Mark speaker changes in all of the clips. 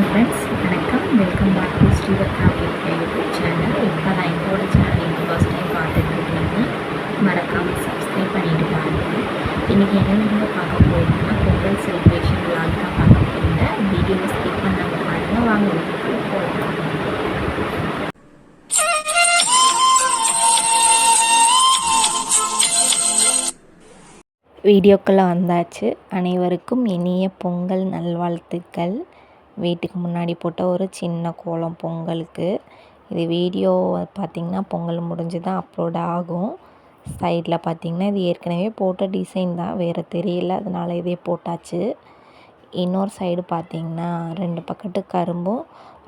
Speaker 1: Friends வணக்கம். Welcome back to Srivar Karthika YouTube channel. இப்போ தான் எங்களோட சேனல் நீங்கள் ஃபர்ஸ்ட் டைம் பார்த்துட்ருக்கீங்கன்னா மறக்காமல் சப்ஸ்கிரைப் பண்ணிட்டு பாருங்கள். இன்றைக்கி என்ன வீடியோ பார்க்க போயிருந்தோம்னா பொங்கல் செலிப்ரேஷன் விளாக் தான் பார்க்க போயிருங்க. வீடியோவை ஸ்கிப் பண்ணாமல் பாருங்கள். வாங்க வீடியோக்குள்ளே போகலாம். வீடியோக்குள்ளே வந்தாச்சு. அனைவருக்கும் இனிய பொங்கல் நல்வாழ்த்துக்கள். வீட்டுக்கு முன்னாடி போட்ட ஒரு சின்ன கோலம் பொங்கலுக்கு. இது வீடியோ பார்த்திங்கன்னா பொங்கல் முடிஞ்சு தான் அப்லோட் ஆகும். சைடில் பார்த்திங்கன்னா இது ஏற்கனவே போட்ட டிசைன் தான், வேறு தெரியல, அதனால் இதே போட்டாச்சு. இன்னொரு சைடு பார்த்திங்கன்னா 2 பக்கத்து கரும்பும்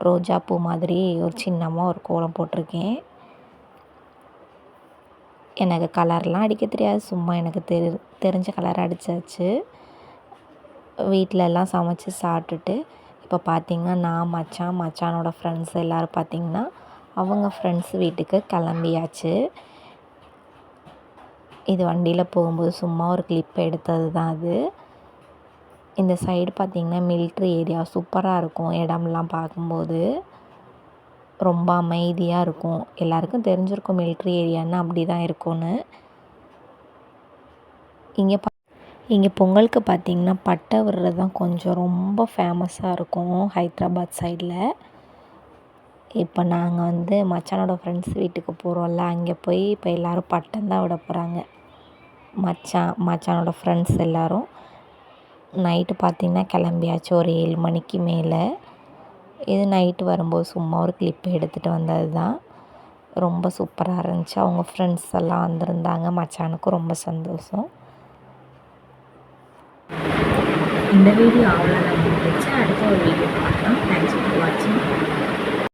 Speaker 1: ரோஜா பூ மாதிரி ஒரு சின்னமாக ஒரு கோலம் போட்டிருக்கேன். எனக்கு கலர்லாம் அடிக்க தெரியாது, சும்மா எனக்கு தெரிஞ்ச கலர் அடித்தாச்சு. வீட்டிலலாம் சமைச்சு சாப்பிட்டுட்டு இப்போ பார்த்திங்கன்னா நான் மச்சானோட ஃப்ரெண்ட்ஸ் எல்லோரும் பார்த்திங்கன்னா அவங்க ஃப்ரெண்ட்ஸ் வீட்டுக்கு கிளம்பியாச்சு. இது வண்டியில் போகும்போது சும்மா ஒரு கிளிப் எடுத்தது தான் அது. இந்த சைடு பார்த்திங்கன்னா மிலிட்ரி ஏரியா சூப்பராக இருக்கும். இடம்லாம் பார்க்கும்போது ரொம்ப அமைதியாக இருக்கும். எல்லாருக்கும் தெரிஞ்சிருக்கும் மிலிட்ரி ஏரியான்னா அப்படி தான் இருக்கும்னு. இங்கே பொங்கலுக்கு பார்த்திங்கன்னா பட்டை விடுறது தான் கொஞ்சம் ரொம்ப ஃபேமஸாக இருக்கும் ஹைதராபாத் சைடில். இப்போ நாங்கள் மச்சானோட ஃப்ரெண்ட்ஸ் வீட்டுக்கு போகிறோம்ல, அங்கே போய் இப்போ எல்லோரும் பட்டம் தான் விட போகிறாங்க. மச்சானோட ஃப்ரெண்ட்ஸ் எல்லோரும் நைட்டு பார்த்திங்கன்னா கிளம்பியாச்சு ஒரு 7 மணிக்கு மேலே. இது நைட்டு வரும்போது சும்மா ஒரு கிளிப் எடுத்துகிட்டு வந்தது தான். ரொம்ப சூப்பராக இருந்துச்சு. அவங்க ஃப்ரெண்ட்ஸ் எல்லாம் வந்திருந்தாங்க. மச்சானுக்கும் ரொம்ப சந்தோஷம். இந்த வீடியோ அவ்வளோதான் முடிஞ்சிச்சு. அடுத்த ஒரு வீடியோ பார்க்கலாம். தேங்க்ஸ்.